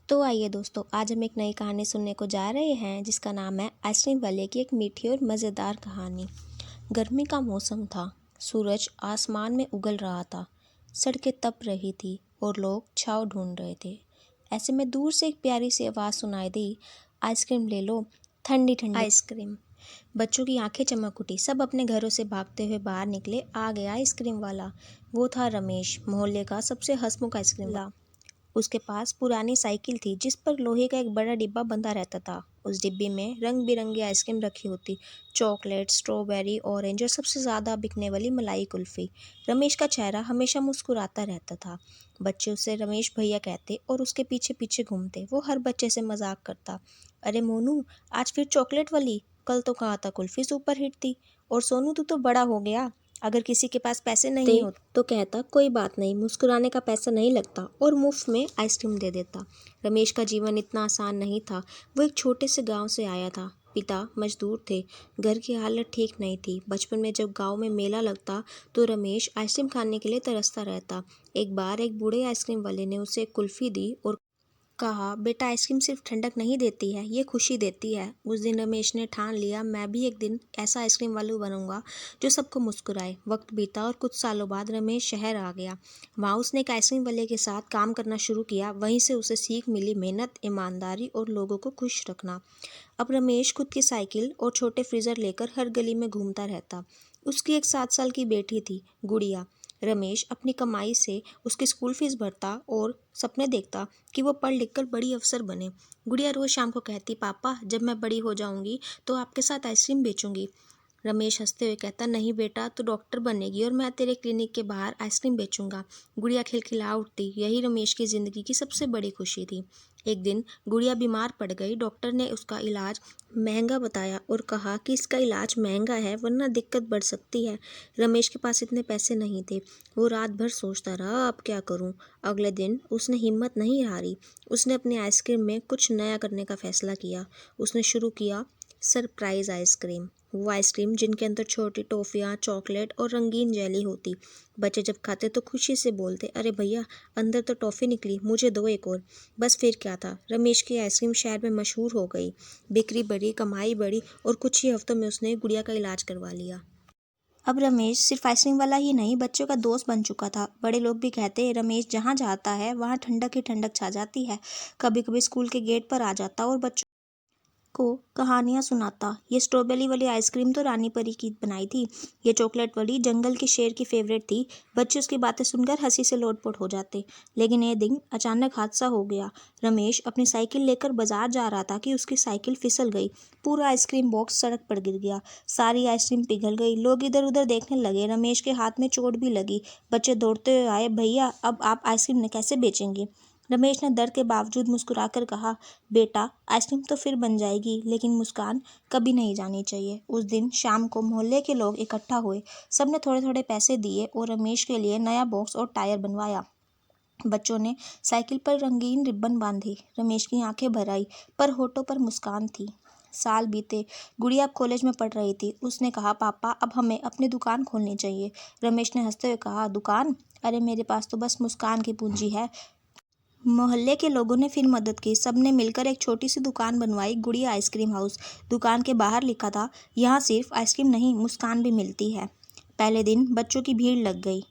तो आइए दोस्तों, आज हम एक नई कहानी सुनने को जा रहे हैं जिसका नाम है आइसक्रीम वाले की एक मीठी और मज़ेदार कहानी। गर्मी का मौसम था। सूरज आसमान में उगल रहा था। सड़कें तप रही थी और लोग छाँव ढूंढ रहे थे। ऐसे में दूर से एक प्यारी सी आवाज़ सुनाई दी, आइसक्रीम ले लो, ठंडी ठंडी आइसक्रीम। बच्चों की आंखें चमक उठी। सब अपने घरों से भागते हुए बाहर निकले। आ गया आइसक्रीम वाला। वो था रमेश, मोहल्ले का सबसे हंसमुख आइसक्रीम वाला। उसके पास पुरानी साइकिल थी जिस पर लोहे का एक बड़ा डिब्बा बंधा रहता था। उस डिब्बे में रंग बिरंगी आइसक्रीम रखी होती, चॉकलेट, स्ट्रॉबेरी, ऑरेंज और सबसे ज़्यादा बिकने वाली मलाई कुल्फ़ी। रमेश का चेहरा हमेशा मुस्कुराता रहता था। बच्चे उसे रमेश भैया कहते और उसके पीछे पीछे घूमते। वो हर बच्चे से मजाक करता, अरे मोनू, आज फिर चॉकलेट वाली, कल तो कहा था कुल्फ़ी सुपर हिट थी। और सोनू, तू तो बड़ा हो गया, अगर किसी के पास पैसे नहीं होते तो कहता कोई बात नहीं, मुस्कुराने का पैसा नहीं लगता, और मुफ्त में आइसक्रीम दे देता। रमेश का जीवन इतना आसान नहीं था। वो एक छोटे से गांव से आया था। पिता मजदूर थे। घर की हालत ठीक नहीं थी। बचपन में जब गांव में मेला लगता तो रमेश आइसक्रीम खाने के लिए तरसता रहता। एक बार एक बूढ़े आइसक्रीम वाले ने उसे एक कुल्फ़ी दी और कहा, बेटा, आइसक्रीम सिर्फ ठंडक नहीं देती है, ये खुशी देती है। उस दिन रमेश ने ठान लिया, मैं भी एक दिन ऐसा आइसक्रीम वाला बनूंगा जो सबको मुस्कुराए। वक्त बीता और कुछ सालों बाद रमेश शहर आ गया। वहाँ उसने एक आइसक्रीम वाले के साथ काम करना शुरू किया। वहीं से उसे सीख मिली, मेहनत, ईमानदारी और लोगों को खुश रखना। अब रमेश खुद की साइकिल और छोटे फ्रीज़र लेकर हर गली में घूमता रहता। उसकी एक 7 साल की बेटी थी, गुड़िया। रमेश अपनी कमाई से उसकी स्कूल फीस भरता और सपने देखता कि वो पढ़ लिख कर बड़ी अफसर बने। गुड़िया रोज़ शाम को कहती, पापा, जब मैं बड़ी हो जाऊंगी तो आपके साथ आइसक्रीम बेचूंगी। रमेश हंसते हुए कहता, नहीं बेटा, तू डॉक्टर बनेगी और मैं तेरे क्लिनिक के बाहर आइसक्रीम बेचूंगा। गुड़िया खिलखिला उठती। यही रमेश की ज़िंदगी की सबसे बड़ी खुशी थी। एक दिन गुड़िया बीमार पड़ गई। डॉक्टर ने उसका इलाज महंगा बताया और कहा कि इसका इलाज महंगा है वरना दिक्कत बढ़ सकती है। रमेश के पास इतने पैसे नहीं थे। वो रात भर सोचता रहा, अब क्या करूं। अगले दिन उसने हिम्मत नहीं हारी। उसने अपनी आइसक्रीम में कुछ नया करने का फैसला किया। उसने शुरू किया सरप्राइज़ आइसक्रीम। वो आइसक्रीम जिनके अंदर छोटी टॉफ़ियाँ, चॉकलेट और रंगीन जेली होती। बच्चे जब खाते तो खुशी से बोलते, अरे भैया, अंदर तो टॉफ़ी निकली, मुझे दो एक और। बस फिर क्या था, रमेश की आइसक्रीम शहर में मशहूर हो गई। बिक्री बढ़ी, कमाई बढ़ी और कुछ ही हफ्तों में उसने गुड़िया का इलाज करवा लिया। अब रमेश सिर्फ आइसक्रीम वाला ही नहीं, बच्चों का दोस्त बन चुका था। बड़े लोग भी कहते, रमेश जहाँ जाता है वहाँ ठंडक ही ठंडक छा जाती है। कभी कभी स्कूल के गेट पर आ जाता और बच्चों को कहानियाँ सुनाता। ये स्ट्रॉबेरी वाली आइसक्रीम तो रानी परी की बनाई थी, ये चॉकलेट वाली जंगल के शेर की फेवरेट थी। बच्चे उसकी बातें सुनकर हंसी से लोटपोट हो जाते। लेकिन एक दिन अचानक हादसा हो गया। रमेश अपनी साइकिल लेकर बाजार जा रहा था कि उसकी साइकिल फिसल गई। पूरा आइसक्रीम बॉक्स सड़क पर गिर गया। सारी आइसक्रीम पिघल गई। लोग इधर उधर देखने लगे। रमेश के हाथ में चोट भी लगी। बच्चे दौड़ते हुए आए, भैया, अब आप आइसक्रीम कैसे बेचेंगे। रमेश ने डर के बावजूद मुस्कुराकर कहा, बेटा, आइसक्रीम तो फिर बन जाएगी, लेकिन मुस्कान कभी नहीं जानी चाहिए। उस दिन शाम को मोहल्ले के लोग इकट्ठा हुए। सबने थोड़े थोड़े पैसे दिए और रमेश के लिए नया बॉक्स और टायर बनवाया। बच्चों ने साइकिल पर रंगीन रिबन बांधी। रमेश की आंखें भर आई, पर होठों पर मुस्कान थी। साल बीते। गुड़िया अब कॉलेज में पढ़ रही थी। उसने कहा, पापा, अब हमें अपनी दुकान खोलनी चाहिए। रमेश ने हंसते हुए कहा, दुकान? अरे, मेरे पास तो बस मुस्कान की पूंजी है। मोहल्ले के लोगों ने फिर मदद की। सबने मिलकर एक छोटी सी दुकान बनवाई, गुड़िया आइसक्रीम हाउस। दुकान के बाहर लिखा था, यहाँ सिर्फ आइसक्रीम नहीं, मुस्कान भी मिलती है। पहले दिन बच्चों की भीड़ लग गई।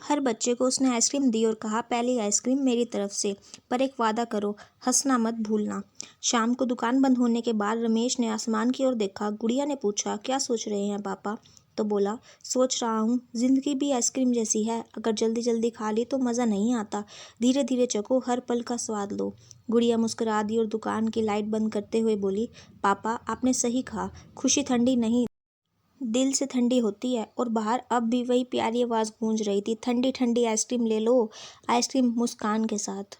हर बच्चे को उसने आइसक्रीम दी और कहा, पहली आइसक्रीम मेरी तरफ से, पर एक वादा करो, हंसना मत भूलना। शाम को दुकान बंद होने के बाद रमेश ने आसमान की ओर देखा। गुड़िया ने पूछा, क्या सोच रहे हैं पापा। तो बोला, सोच रहा हूँ, जिंदगी भी आइसक्रीम जैसी है, अगर जल्दी जल्दी खा ली तो मज़ा नहीं आता, धीरे धीरे चखो, हर पल का स्वाद लो। गुड़िया मुस्कुरा दी और दुकान की लाइट बंद करते हुए बोली, पापा, आपने सही कहा, खुशी ठंडी नहीं, दिल से ठंडी होती है। और बाहर अब भी वही प्यारी आवाज़ गूंज रही थी, ठंडी ठंडी आइसक्रीम ले लो, आइसक्रीम मुस्कान के साथ।